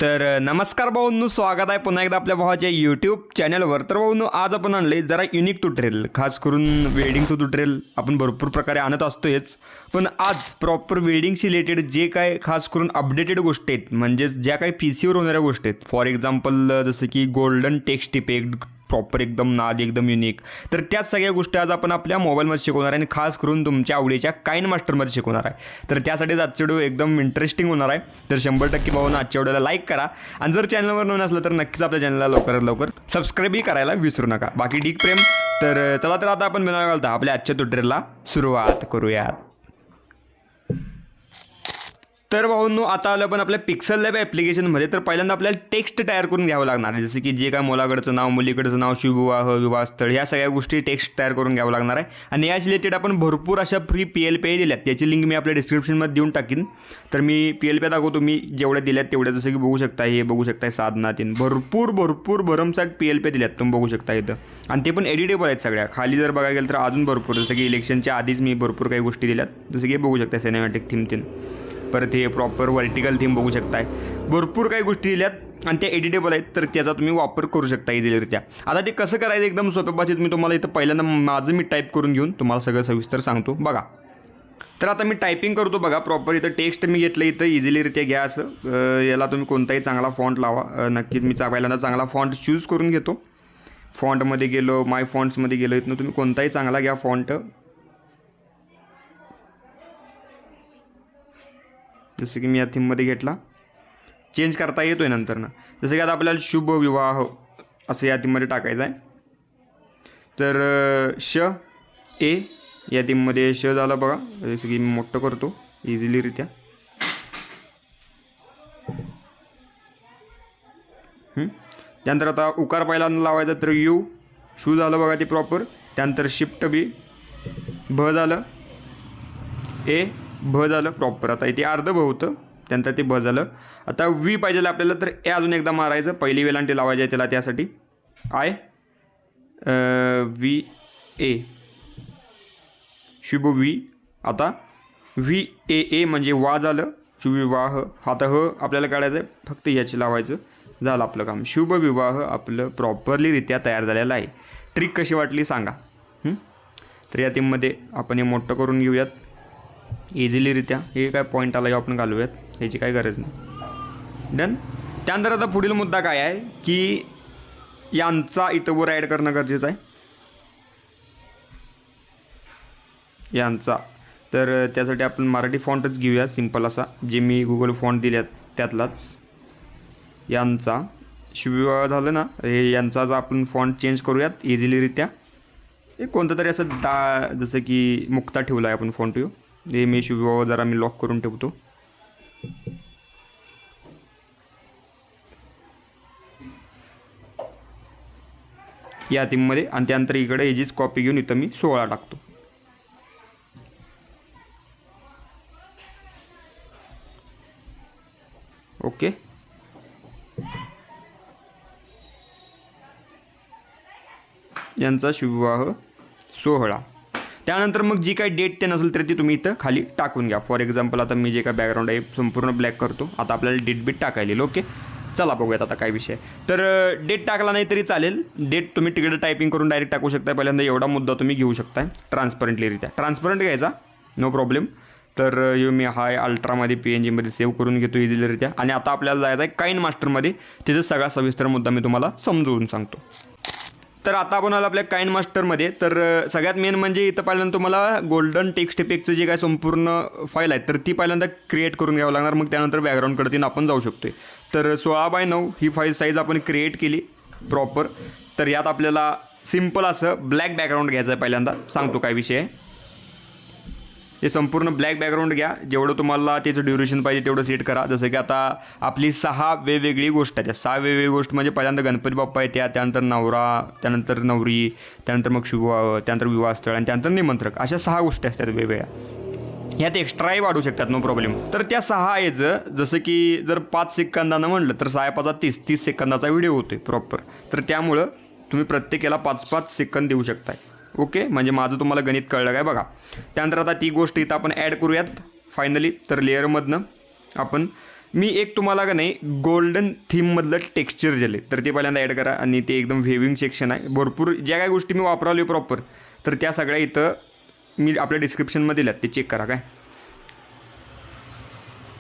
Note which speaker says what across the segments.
Speaker 1: तर नमस्कार भाऊंनो, स्वागत आहे पुन्हा एकदा आपल्या भावाच्या यूट्यूब चॅनलवर. तर भाऊंनो, आज आपण आणले जरा युनिक ट्युटोरियल, खास करून वेडिंग ट्युटोरियल आपण भरपूर प्रकारे आणत असतोच, पण आज प्रॉपर वेडिंगशी रिलेटेड जे काय खास करून अपडेटेड गोष्टी आहेत, म्हणजे ज्या काही पीसीवर होणाऱ्या गोष्टी आहेत, फॉर एक्झाम्पल जसं की गोल्डन टेक्स्ट इफेक्ट, प्रॉपर एकदम नाद एकदम युनिक, तर त्याच सगळ्या गोष्टी आज आपण आपल्या मोबाईलमध्ये शिकवणार आहे आणि खास करून तुमच्या आवडीच्या काइन मास्टरमध्ये शिकवणार आहे. तर त्यासाठी आजचा व्हिडिओ एकदम इंटरेस्टिंग होणार आहे. तर 100% भाऊंनो आजच्या व्हिडिओला लाईक करा आणि जर चॅनलवर नवीन असलं तर नक्कीच आपल्या चॅनलला लवकरात लवकर सबस्क्राईबही करायला विसरू नका. बाकी ठीक प्रेम. तर चला, तर आता आपण बिना घालता आपल्या आजच्या ट्युटोरियलला सुरुवात करूयात. तर भाऊंनो, आता आलं आपण आपल्या पिक्सल लॅब ॲप्लिकेशनमध्ये. तर पहिल्यांदा आपल्याला टेक्स्ट तयार करून घ्यावं लागणार आहे, जसं की जे काय मुलाकडचं नाव, मुलीकडचं नाव, शुभविवाह, विवाहस्थळ, ह्या सगळ्या गोष्टी टेक्स्ट तयार करून घ्यावं लागणार आहे. आणि याच रिलेटेड आपण भरपूर अशा फ्री PLP दिल्यात, त्याची लिंक मी आपल्या डिस्क्रिप्शनमध्ये देऊन टाकीन. तर मी PLP दाखवतो, मी जेवढ्या दिल्यात तेवढ्या, जसं की बघू शकता, हे बघू शकता साधना तीन, भरपूर भरमसाठ PLP दिल्यात, तुम्ही बघू शकता इथं. आणि ते पण एडिटेबल आहेत सगळ्या. खाली जर बघायला गेलं तर अजून भरपूर, जसं की इलेक्शनच्या आधीच मी भरपूर काही गोष्टी दिल्यात, जसं की बघू शकता सिनेमॅटिक थीम तीन, परत हे प्रॉपर व्हर्टिकल थीम बघू शकताय. भरपूर काही गोष्टी दिल्यात आणि त्या एडिटेबल आहेत, तर त्याचा तुम्ही वापर करू शकता इझिलीरित्या. आता ते कसं करायचं एकदम सोप्या भाषेत मी तुम्हाला इथं पहिल्यांदा माझं मी टाईप करून घेऊन तुम्हाला सगळं सविस्तर सांगतो बघा. तर आता मी टायपिंग करतो बघा. प्रॉपर इथं टेक्स्ट मी घेतलं, इथं इझिलीरित्या घ्या असं. याला तुम्ही कोणताही चांगला फॉन्ट लावा. नक्कीच मी पहिल्यांदा चांगला फॉन्ट चूज करून घेतो. फॉन्टमध्ये गेलो, माय फॉन्ट्समध्ये गेलो, इथनं तुम्ही कोणताही चांगला घ्या फॉन्ट. जसं की मी या थीममध्ये घेतला, चेंज करता येतो आहे नंतरनं. जसं की आता आपल्याला शुभ विवाह असं या थीममध्ये टाकायचं आहे. तर श ए या थीममध्ये श झालं बघा. जसं की मी मोठं करतो इझिलीरित्या. त्यानंतर आता उकार पहिल्यांदा लावायचा, तर यू, शू झालं बघा ते प्रॉपर. त्यानंतर शिफ्ट बी, भ झालं, ए, भ झालं प्रॉपर. आता इथे अर्ध भ होतं, त्यानंतर ते भ झालं. आता व्ही पाहिजे आपल्याला, तर ए अजून एकदा मारायचं. पहिली वेलांटी लावायची आहे त्याला, त्यासाठी आय व्ही ए, शुभ व्ही. आता व्ही ए म्हणजे वा झालं, शुभ विवाह. आता ह आपल्याला काढायचं आहे, फक्त याची लावायचं, झालं आपलं काम. शुभ विवाह आपलं प्रॉपरलीरित्या तयार झालेलं आहे. ट्रिक कशी वाटली सांगा. तर या थीममध्ये आपण हे मोठं करून घेऊयात इझिलीरित्या. हे काय पॉईंट आला आपण घालूयात, ह्याची काय गरज नाही. डन. त्यानंतर आता पुढील मुद्दा काय आहे की यांचा इथं वर ॲड करणं गरजेचं आहे, यांचा. तर त्यासाठी आपण मराठी फॉन्टच घेऊया, सिम्पल असा, जे मी गुगल फॉन्ट दिल्यात त्यातलाच. यांचा शुभविवाह झालं ना, हे यांचा आपण फॉन्ट चेंज करूयात इझिलीरित्या. हे कोणतं तरी असं जसं की मुक्ता ठेवला आहे आपण फॉन्ट. हे मी शुभविवाह जरा मी लॉक करून ठेवतो. या थीममध्ये. आणि त्यानंतर इकडे याचीच कॉपी घेऊन इथं मी 16 टाकतो. ओके. यांचा शुभविवाह 16. त्यानंतर मग जी काही डेट ते नसेल तर ती तुम्ही इथं खाली टाकून घ्या. फॉर एक्झाम्पल आता मी जे काय बॅकग्राऊंड आहे संपूर्ण ब्लॅक करतो. आता आपल्याला डेट बीट टाकायला. ओके, चला बघूयात आता काय विषय. तर डेट टाकला नाही तरी चालेल. डेट तुम्ही तिकडे टायपिंग करून डायरेक्ट टाकू शकता. पहिल्यांदा एवढा मुद्दा तुम्ही घेऊ शकता ट्रान्सपरंटलीरित्या. ट्रान्सपरंट घ्यायचा, नो प्रॉब्लेम. तर मी हाय अल्ट्रामध्ये PNGमध्ये सेव्ह करून घेतो इझिलीरित्या. आणि आता आपल्याला जायचं आहे काइन मास्टरमध्ये. त्याचा सगळा सविस्तर मुद्दा मी तुम्हाला समजवून सांगतो. तर आता आपण आलो आपल्या काइन मास्टरमध्ये. तर सगळ्यात मेन म्हणजे इथं पहिल्यांदा तुम्हाला गोल्डन टेक्स्ट इफेक्टचं जे काय संपूर्ण फाईल आहे तर ती पहिल्यांदा क्रिएट करून घ्यावं लागणार. मग त्यानंतर बॅकग्राऊंडकडे तीन आपण जाऊ शकतो. तर 16:9 ही फाईल साईज आपण क्रिएट केली प्रॉपर. तर यात आपल्याला सिम्पल असं ब्लॅक बॅकग्राऊंड घ्यायचं आहे. पहिल्यांदा सांगतो काय विषय आहे. हे संपूर्ण ब्लॅक बॅकग्राऊंड घ्या. जेवढं तुम्हाला त्याचं ड्युरेशन पाहिजे तेवढं सेट करा. जसं की आता आपली 6 वेगवेगळी गोष्ट आहे. त्या 6 वेगवेगळी गोष्ट म्हणजे पहिल्यांदा गणपती बाप्पा येत्या, त्यानंतर नवरा, त्यानंतर नवरी, त्यानंतर मग शुभविवाह, त्यानंतर विवाहस्थळ आणि त्यानंतर निमंत्रक. अशा 6 गोष्टी असतात वेगवेगळ्या. ह्यात एक्स्ट्राही वाढू शकतात, नो प्रॉब्लेम. तर त्या 6 आहेच. जसं की जर 5 सेकंदानं म्हणलं तर 6 × 5 = 30 सेकंदाचा व्हिडिओ होतो प्रॉपर. तर त्यामुळं तुम्ही प्रत्येकाला 5-5 सेकंद देऊ शकताय. ओके, म्हणजे माझं तुम्हाला गणित कळलं काय बघा. त्यानंतर आता ती गोष्ट इथं आपण ॲड करूयात फायनली. तर लेअरमधनं आपण मी एक तुम्हाला का नाही गोल्डन थीममधलं टेक्स्चर जे तर ते पहिल्यांदा ॲड करा आणि ते एकदम वेविंग सेक्शन आहे. भरपूर ज्या काही गोष्टी मी वापरवली प्रॉपर तर त्या सगळ्या इथं मी आपल्या डिस्क्रिप्शनमध्ये दिल्यात, ते चेक करा. काय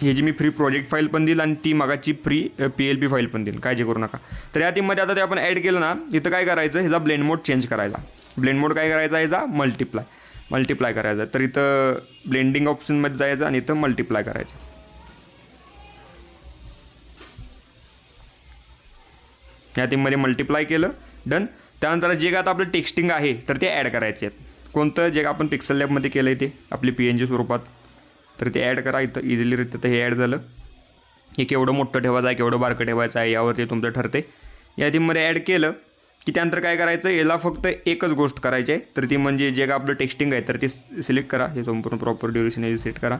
Speaker 1: हे जी मी फ्री प्रोजेक्ट फाईल पण दिली आणि ती मागाची फ्री PLP फाईल पण दिली, काळजी करू नका. तर या थीममध्ये आता ते आपण ॲड केलं ना, इथं काय करायचं, ह्याचा ब्लेंड मोड चेंज करायचा. ब्लेंड मोड काय करायचा, ह्याचा मल्टिप्लाय करायचा. तर इथं ब्लेंडिंग ऑप्शनमध्ये जायचं आणि इथं मल्टिप्लाय करायचं. या थीममध्ये मल्टिप्लाय केलं, डन. त्यानंतर जे काय आता आपलं टेक्स्टिंग आहे तर ते ॲड करायचे आहेत. कोणतं जे का आपण पिक्सल लॅबमध्ये केलं आहे ते आपली PNG स्वरूपात, तर ते ॲड करा इथं इझिलीरित्या. तर हे ॲड झालं. हे केवढं मोठं ठेवायचं आहे, केवढं बारकं ठेवायचं आहे, यावरती तुमचं ठरते. या थीममध्ये ॲड केलं की त्यानंतर काय करायचं, याला फक्त एकच गोष्ट करायची आहे, तर ती म्हणजे जे का आपलं टेक्स्टिंग आहे तर ते सिलेक्ट करा. हे संपूर्ण प्रॉपर ड्युरेशन हे सेट करा.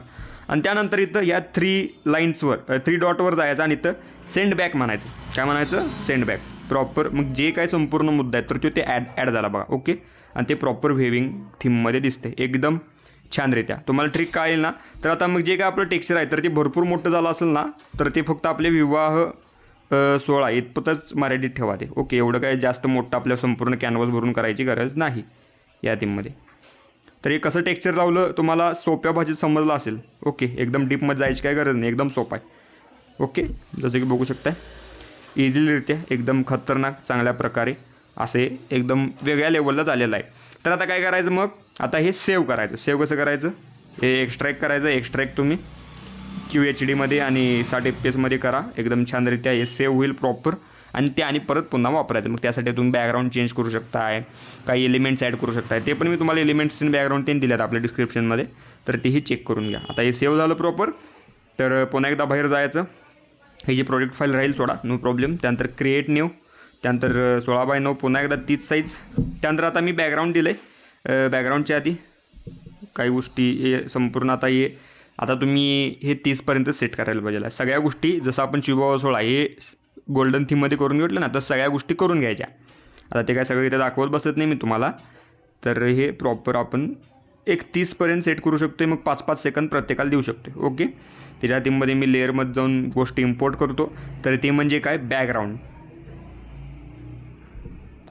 Speaker 1: आणि त्यानंतर इथं या 3 लाईन्सवर 3 डॉटवर जायचं आणि इथं सेंड बॅक म्हणायचं. काय म्हणायचं, सेंड बॅक प्रॉपर. मग जे काय संपूर्ण मुद्दा आहे तर ते ॲड झाला बघा. ओके. आणि ते प्रॉपर वेविंग थीममध्ये दिसते एकदम छानरित्या. तुम्हाला ट्रिक काय येईल ना, तर आता मग जे काय आपलं टेक्स्चर आहे तर ते भरपूर मोठं झालं असेल ना, तर ते फक्त आपले विवाह 16 इतपतच मर्यादित ठेवा ते. ओके. एवढं काय जास्त मोठं आपल्या संपूर्ण कॅनव्हास भरून करायची गरज नाही या थीममध्ये. तर हे कसं टेक्स्चर लावलं तुम्हाला सोप्या भाषेत समजलं असेल. ओके. एकदम डीपमध्ये जायची काय गरज नाही, एकदम सोपं आहे. ओके. जसं की बघू शकताय इझिलीरित्या एकदम खतरनाक चांगल्या प्रकारे असे एकदम वेगळ्या लेवलला झालेलं आहे. तर आता काय करायचं, मग आता हे सेव्ह करायचं. सेव्ह कसं करायचं, हे एक्स्ट्रॅक्ट करायचं. एक्स्ट्रॅक्ट तुम्ही QHDमध्ये आणि 60 FPS करा. एकदम छानरित्या हे सेव्ह होईल प्रॉपर आणि ते आणि परत पुन्हा वापरायचं. मग त्यासाठी तुम्ही बॅकग्राऊंड चेंज करू शकताय, काही एलिमेंट्स ॲड करू शकताय. ते पण मी तुम्हाला एलिमेंट्स आणि बॅकग्राऊंड ते दिल्यात आपल्या डिस्क्रिप्शनमध्ये, तर तेही चेक करून घ्या. आता हे सेव्ह झालं प्रॉपर. तर पुन्हा एकदा बाहेर जायचं. ही जी प्रोजेक्ट फाईल राहील सोडा, नो प्रॉब्लेम. त्यानंतर क्रिएट न्यू, त्यानंतर 16:9 पुन्हा एकदा तीच साईज. त्यानंतर आता मी बॅकग्राऊंड दिलं आहे. बॅकग्राऊंडच्या आधी काही गोष्टी हे संपूर्ण आता तुम्ही हे 30पर्यंत सेट करायला पाहिजे. सगळ्या गोष्टी जसं आपण शिवभाव 16 हे गोल्डन थीममध्ये करून घेतलं ना, तर सगळ्या गोष्टी करून घ्यायच्या. आता ते काय सगळं इथे दाखवत बसत नाही मी तुम्हाला. तर हे प्रॉपर आपण एक 30पर्यंत सेट करू शकतो. मग 5-5 सेकंद प्रत्येकाला देऊ शकतो. ओके. त्याच्या थीममध्ये मी लेअरमध्ये जाऊन गोष्टी इम्पोर्ट करतो. तर ते म्हणजे काय, बॅकग्राऊंड,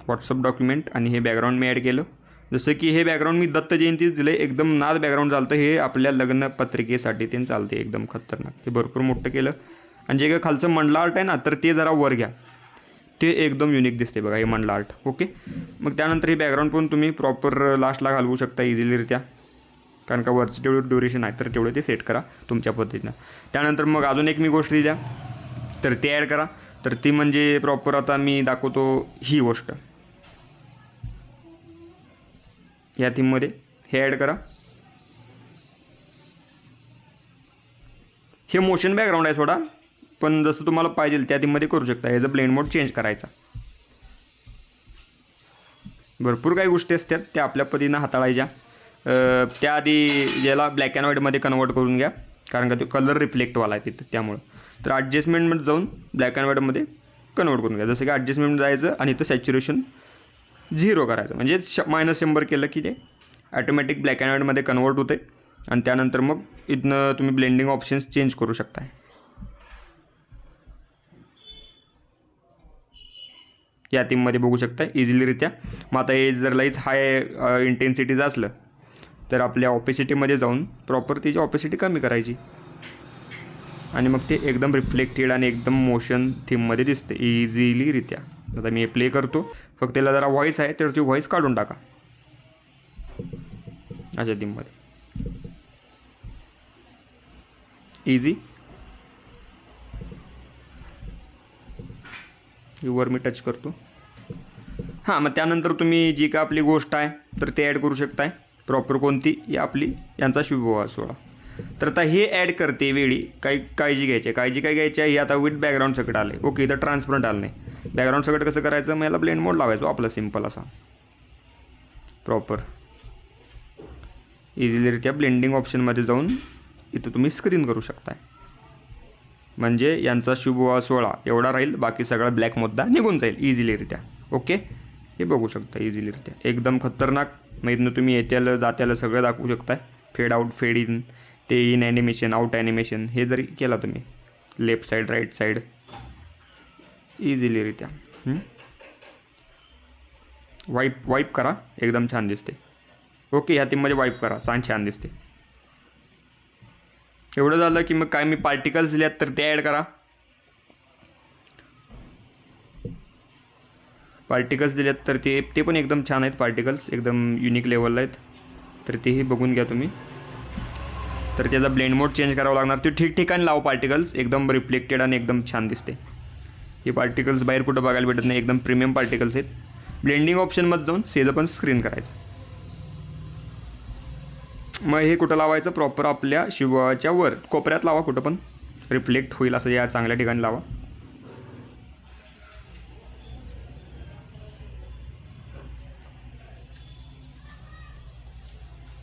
Speaker 1: व्हॉट्सअप डॉक्युमेंट, आणि हे बॅकग्राऊंड मी ॲड केलं. जसं की हे बॅकग्राऊंड मी दत्त जयंतीच दिलं आहे. एकदम नाद बॅकग्राऊंड चालतं. हे आपल्या लग्न पत्रिकेसाठी ते चालते, एकदम खतरनाक. हे भरपूर मोठं केलं. आणि जे काय खालचं मंडला आर्ट आहे ना, तर ते जरा वर घ्या. ते एकदम युनिक दिसते बघा, हे मंडला आर्ट. ओके. मग त्यानंतर हे बॅकग्राऊंड पण तुम्ही प्रॉपर लास्टला घालवू शकता इझिलीरित्या, कारण का वरचं तेवढं ड्युरेशन आहे तर तेवढं ते सेट करा तुमच्या पद्धतीनं. त्यानंतर मग अजून एक मी गोष्ट दिल्या तर ते ॲड करा. तर ती म्हणजे प्रॉपर आता मी दाखवतो ही गोष्ट या थीममध्ये. हे ॲड करा. हे मोशन बॅकग्राऊंड आहे थोडा, पण जसं तुम्हाला पाहिजे त्या थीममध्ये करू शकता. ह्याचा ब्लेंड मोड चेंज करायचा. भरपूर काही गोष्टी असतात त्या आपल्या पद्धतीनं हाताळायच्या. त्याआधी याला ब्लॅक अँड व्हाईटमध्ये कन्वर्ट करून घ्या, कारण का तो कलर रिफ्लेक्टवाला आहे तिथं, त्यामुळं. तर ॲडजस्टमेंटमध्ये जाऊन ब्लॅक अँड व्हाईटमध्ये कन्वर्ट करून घ्या. जसं की ॲडजस्टमेंट जायचं आणि इथं सॅच्युरेशन 0 करायचं, म्हणजे -100 केलं की ते ॲटोमॅटिक ब्लॅक अँड व्हाईटमध्ये कन्वर्ट होते. आणि त्यानंतर मग इथनं तुम्ही ब्लेंडिंग ऑप्शन्स चेंज करू शकता. या थीममध्ये बघू शकता इझिलीरित्या. मग आता हे जर लईच हाय इंटेन्सिटीचं असलं तर आपल्या ऑपेसिटीमध्ये जाऊन प्रॉपर त्याची ऑपेसिटी कमी करायची आणि मग ते एकदम रिफ्लेक्टेड आणि एकदम मोशन थीममध्ये दिसते इझिलीरित्या. आता मी हे प्ले करतो. फक्त त्याला जरा व्हॉईस आहे तर ती व्हॉईस काढून टाका अशा थीममध्ये. इझी. वर मी टच करतो. हां, मग त्यानंतर तुम्ही जी का आपली गोष्ट आहे तर ते ॲड करू शकताय. प्रॉपर कोणती, ही आपली यांचा शुभविवाह 16. तर आता हे ॲड करते वेळी काही काळजी घ्यायची. काळजी काय घ्यायची आहे, हे आता विथ बॅकग्राऊंड सकट आलं आहे. ओके. इथं ट्रान्सपरंट आलं नाही. बॅकग्राऊंड सकट कसं करायचं, मग याला ब्लेंड मोड लावायचो आपला सिम्पल असा प्रॉपर. इझिलीरित्या ब्लेंडिंग ऑप्शनमध्ये जाऊन इथं तुम्ही स्क्रीन करू शकताय. म्हणजे यांचा शुभविवाह 16 एवढा राहील, बाकी सगळा ब्लॅक मुद्दा निघून जाईल इझिलीरित्या. ओके. हे बघू शकता इझिलीरित्या एकदम खतरनाक. मग इथनं तुम्ही येत्याला जात्याला सगळं दाखवू शकताय. फेड आउट, फेड इन, ते इन ॲनिमेशन, आउट ॲनिमेशन हे जरी केला तुम्ही लेफ्ट साईड राईट साईड इझिलीरित्या वाईप करा, एकदम छान दिसते. ओके, ह्या थीममध्ये वाईप करा, छान दिसते. एवढं झालं की मग काय मी पार्टिकल्स दिल्यात तर ते ॲड करा. पार्टिकल्स दिल्यात तर ते पण एकदम छान आहेत. पार्टिकल्स एकदम युनिक लेवलला आहेत, तर तेही बघून घ्या तुम्ही. तर त्याचा ब्लेंड मोड चेंज करावा लागणार. ते ठिकठिकाणी लावा पार्टिकल्स, एकदम रिफ्लेक्टेड आणि एकदम छान दिसते. हे पार्टिकल्स बाहेर कुठं बघायला भेटत नाही, एकदम प्रीमियम पार्टिकल्स आहेत. ब्लेंडिंग ऑप्शनमध्ये जाऊन सेज पण स्क्रीन करायचं. मग हे कुठं लावायचं, प्रॉपर आपल्या शिवाच्या वर कोपऱ्यात लावा, कुठं पण रिफ्लेक्ट होईल असं या चांगल्या ठिकाणी लावा.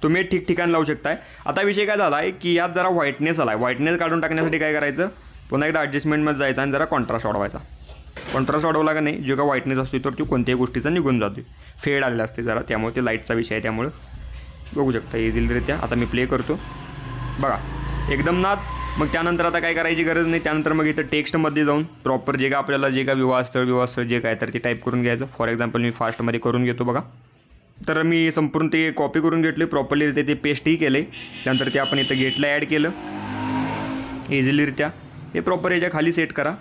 Speaker 1: तुम्ही ठिकठिकाणी लावू शकताय. आता विषय काय झाला आहे की यात जरा व्हाईटनेस आला आहे. व्हाईटनेस काढून टाकण्यासाठी काय करायचं, पुन्हा एकदा ॲडजस्टमेंटमध्ये जायचं आणि जरा कॉन्ट्रास्ट वाढवायचा. कॉन्ट्रास्ट वाढवला का नाही, जो का व्हाईटनेस असतो तर तो कोणत्याही गोष्टीचा निघून जातो. फेड आलेला असते जरा, त्यामुळे ते लाईटचा विषय आहे. त्यामुळे बघू शकता इझिलीरित्या. आता मी प्ले करतो बघा, एकदम नाद. मग त्यानंतर आता काय करायची गरज नाही. त्यानंतर मग इथं टेक्स्टमध्ये जाऊन प्रॉपर जे का आपल्याला जे का विवाहस्थळ जे काय तर ते टाईप करून घ्यायचं. फॉर एक्झाम्पल मी फास्टमध्ये करून घेतो बघा. तर मी संपूर्ण ते कॉपी करून घेतली, प्रॉपरली ते पेस्टही केले. त्यानंतर ते आपण इथं गेटला ॲड केलं इझिलीरित्या. हे प्रॉपर याच्या खाली सेट करा.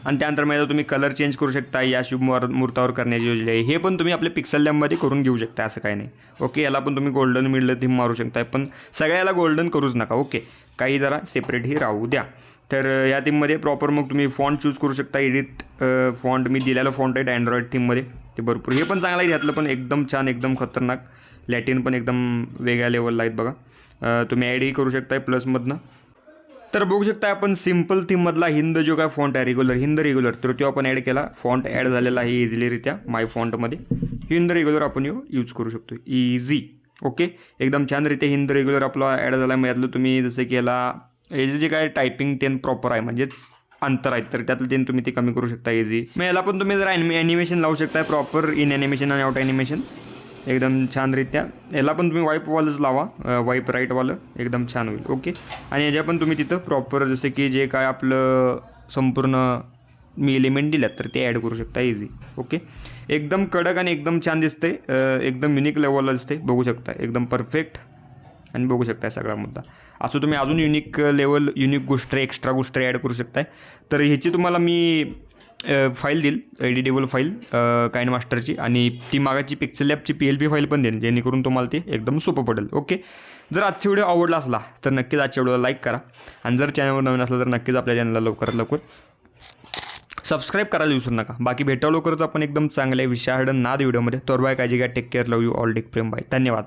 Speaker 1: आणि त्यानंतर मग तुम्ही कलर चेंज करू शकता. या शुभ मुहूर्तावर करण्याची योजना आहे, हे पण तुम्ही आपल्या पिक्सल लॅबमध्ये करून घेऊ शकता, असं काही नाही. ओके, याला पण तुम्ही गोल्डन मिडलं थीम मारू शकता, पण सगळ्याला गोल्डन करूच नका. ओके, काही जरा सेपरेटही राहू द्या. तर या थीममध्ये प्रॉपर मग तुम्ही फॉन्ट चूज करू शकता. एडिट फॉन्ट मी दिलेलं फॉन्ट आहे अँड्रॉइड थीममध्ये, ते भरपूर. हे पण चांगलं आहे, यातलं पण एकदम छान, एकदम खतरनाक. लॅटिन पण एकदम वेगळ्या लेवलला आहेत बघा. तुम्ही ॲडही करू शकताय प्लसमधनं. तर बघू शकता आपण सिम्पल थीममधला हिंद जो काय फॉन्ट आहे हिंद रेग्युलर, तर तो आपण ॲड केला. फॉन्ट ॲड झालेला आहे इझिलीरित्या माय फॉन्टमध्ये. हिंद रेग्युलर आपण यूज करू शकतो इझी. ओके, एकदम छानरित्या हिंद रेग्युलर आपला ॲड झाला. मग यातलं तुम्ही जसं की याला हे जे काय टायपिंग ते प्रॉपर आहे, म्हणजेच अंतर आहेत, तर त्यातलं ते तुम्ही ते कमी करू शकता इझी. मग याला पण तुम्ही जर ॲनिमेशन लावू शकता, प्रॉपर इन ॲनिमेशन आणि आउट ॲनिमेशन एकदम छानरित्या. याला पण तुम्ही वाईपवालंच लावा, वाईप राईटवालं, एकदम छान होईल. ओके, आणि याच्या पण तुम्ही तिथं प्रॉपर जसं की जे काय आपलं संपूर्ण मी एलिमेंट दिल्यात तर ते ॲड करू शकता इझी. ओके, एकदम कडक आणि एकदम छान दिसते, एकदम युनिक लेवलला दिसते. बघू शकता एकदम परफेक्ट. आणि बघू शकताय सगळा मुद्दा. असं तुम्ही अजून युनिक लेवल, युनिक गोष्ट, एक्स्ट्रा गोष्ट ॲड करू शकताय. तर ह्याची तुम्हाला मी फाईल देईल, एडिटेबल फाईल काइंड मास्टरची, आणि ती मागाची पिक्सल लॅबची PLP फाईल पण देईन, जेणेकरून तुम्हाला ते एकदम सोपं पडेल. ओके, जर आजचा व्हिडिओ आवडला असला तर नक्कीच आजच्या व्हिडिओला लाईक करा. आणि जर चॅनलवर नवीन असला तर नक्कीच आपल्या चॅनलला लवकरात लवकर सबस्क्राईब करायला विसरू नका. बाकी भेटावं लवकरच आपण एकदम चांगल्या विषयाड नाद व्हिडिओमध्ये. तर बाय, काळजी घ्या, take care, love you all, take प्रेम, बाय, धन्यवाद.